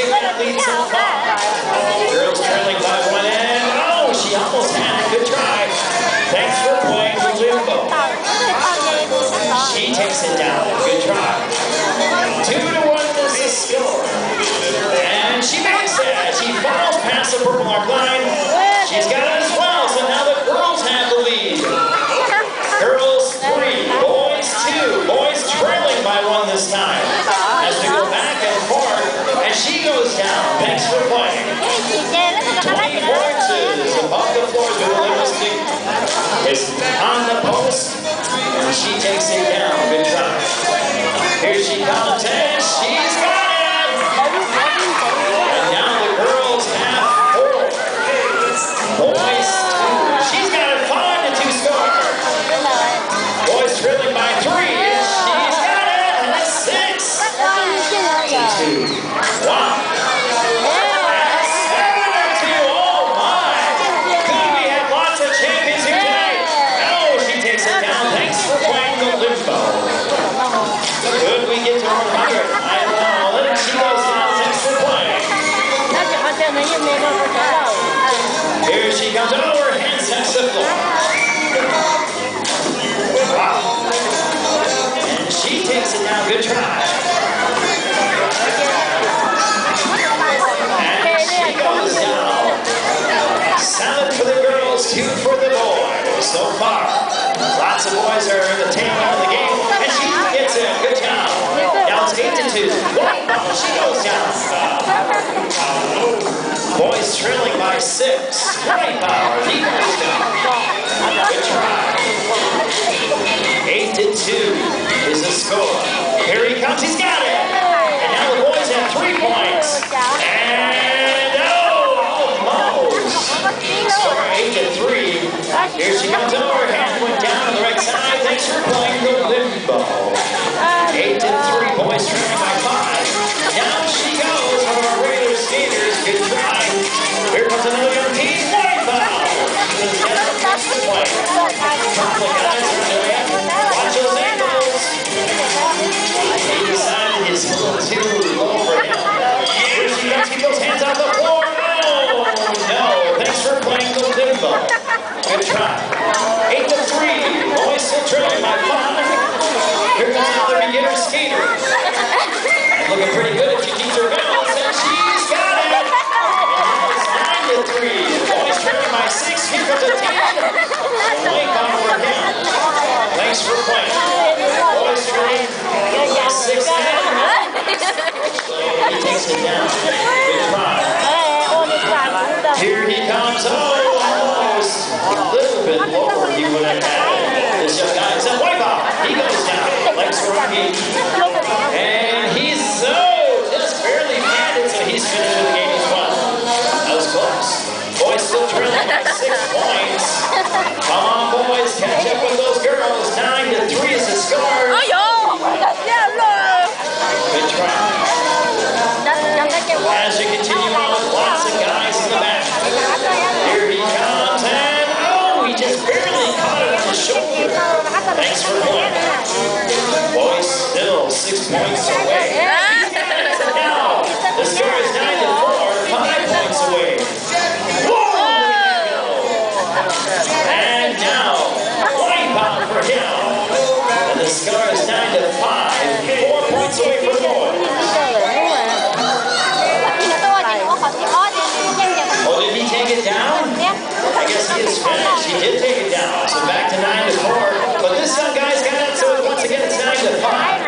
take that lead so far. Girls trailing by 1 and oh, she almost had it. Good try. Thanks for playing the limbo. She takes it down. Good try. 2-1 is the score. And she makes it. She falls past the purple arc line. She's got it as well. So now the girls have the lead. Girls 3, boys 2. Boys trailing by 1 this time. As we go back and forth, and she goes down. Thanks for playing. 20 points is above the floor. The stick is on the post, and she takes it down. Good try. Here she comes, and she's got it. And now the girls have 4. Boys 2. She's got it 5-2 score. Boys trailing by 3. She's got it. And that's 6. 2. Wow. And 7-2. Oh my. Could we have lots of champions here tonight? No, she takes it down. Thanks for playing the limbo. Could we get to 100? I don't know. She goes down. Thanks for playing. Here she comes over. Hands touch the floor. Wow. And she takes it down. Good try. And she goes down. 7 for the girls, 2 for the boys. So far, lots of boys are in the tail end of the game. And she gets it. Good job. Now it's 8-2. She goes down. Boys trailing by 6. White power. He goes down. Good try. 8-2 is the score. Here he comes. He's got it. And now the boys have 3 points. And almost. Score 8-3. Here she comes over. Hand went down on the right side. Thanks for playing the limbo. 8-3. Boys trailing by 5. Down she goes for our regular skaters. Good try. Here comes another young team. White ball. Watch those ankles. He decided his little too low for him. Here she comes. Keep those hands off the floor. Oh, no. Thanks for playing the limbo. Good try. 8-3. Boys still trailing by 5. Here comes another beginner skater. Looking pretty good if she keeps her balance. And she's got it. And it's 9-3. Boys trailing by 6. Here comes a 10. White ball for him. Thanks for playing. Boys trailing by 6 and he takes it down. Good try. Here he comes. Oh, almost a little bit lower he would have had. This young guy is a white ball. He goes down. Legs for Rocky. And he's just barely handed, so he's finished with the game as well. That was close. Boys still trailing by 6 points. Come on, boys, catch up with those girls. 9-3 is the score. Good try. As you continue on, lots of guys in the back. Here he comes, and oh, he just barely caught it on the shoulder. Thanks for playing. Boys still 6 points away. Now, the score is 9-4, 5 points away. Whoa! And now, white ball for him. And the score is 9-5, 4 points away for the boys. Oh, did he take it down? I guess he is finished. He did take it down. So back to 9-4. But this young guy's got it, so once again it's 9-5.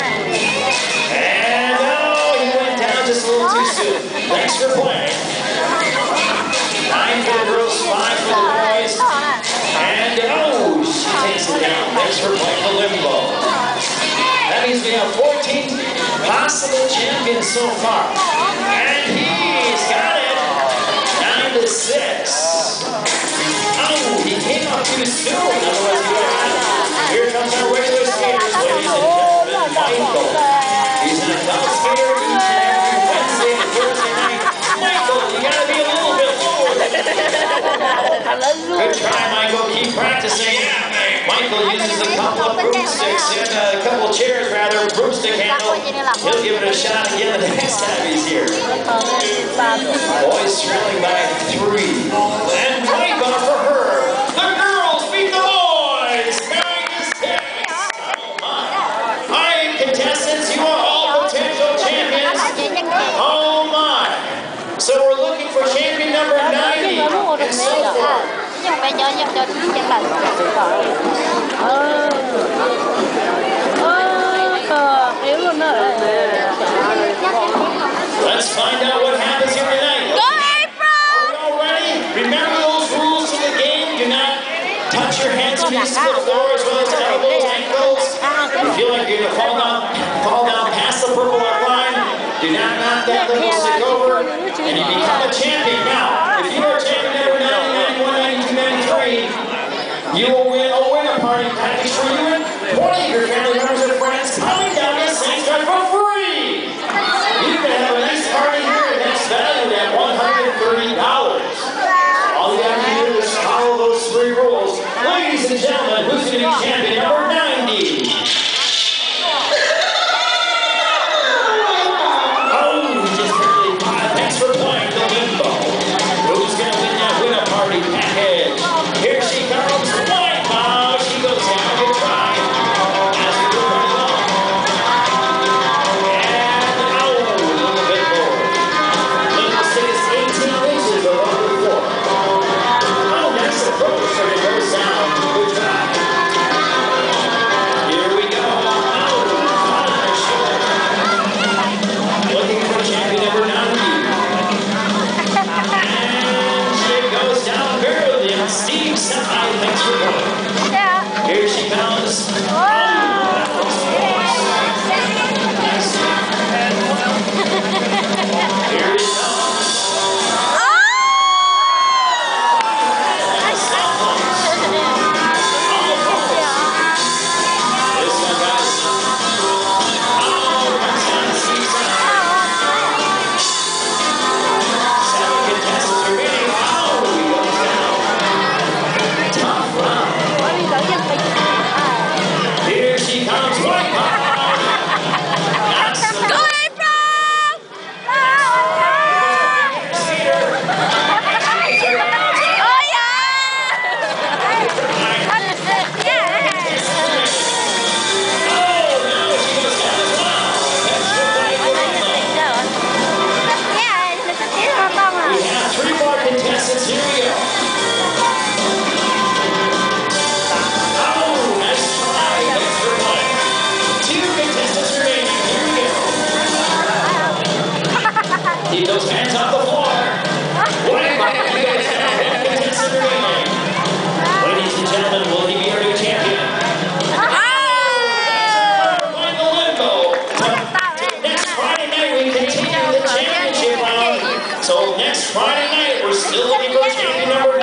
And oh, he went down just a little too soon. Thanks for playing. 9 for the girls, 5 for the boys. And oh, she takes it down. Thanks for playing the limbo. That means we have 14 possible champions so far. And he's got it. 9-6. Oh, he came up too soon. Otherwise, he would have had it. Here comes our regular skaters, ladies and gentlemen. Michael. He's an adult skater each and every Wednesday and Thursday night. Michael, you gotta be a little bit lower. Good try, Michael. Keep practicing. Yeah, man. Michael uses a couple of broomsticks and a couple of chairs, rather, broomstick handle. He'll give it a shot again the next time he's here. Boys trailing by 3. And wipe out for her. The girls beat the boys 9-6. Oh my. All right, contestants, you are all potential champions. Oh my. So we're looking for champion number 90 and so forth. Let's find out what happens here tonight. Go April! Are we all ready? Remember those rules to the game. Do not touch your hands against the floor as well as elbows, ankles. If you feel like you're going to fall down past the purple line, do not knock that little stick over, and you become a champion. Now, if you are champion number 90, 91, 92, 93, you will win a winner party package for you and 20 of your family members and friends coming down to St. John for free. You can have a nice party here and that's valued at $130. All you have to do is follow those 3 rules. Ladies and gentlemen, who's going to be champion number 90? Thanks for playing the limbo. Who's going to win that winner party package? Here she comes. White Bow. She goes down to try. As we go right along. And out a little bit more. Little stick is 18 inches above the floor. Oh, nice approach. So it goes down. Good try. Here we go. Looking for champion number 90. Steve Side, thanks for going. Yeah. Here she comes. Here she comes. This one, guys. Oh, comes down to Steve Side. 7 contestants remaining. Oh, he goes down. Here she comes, White Bow. Go April! Oh We have 3 more contestants. Here we go. Oh, nice try. Thanks for playing. 2 contestants remaining. Here we go. Keep those hands off the floor. White Bow, you guys have 1 contestant remaining. Ladies and gentlemen, will he be our new champion? Playing the limbo. Next Friday night, we continue the championship round. So next Friday night, we're still looking for champion number 9.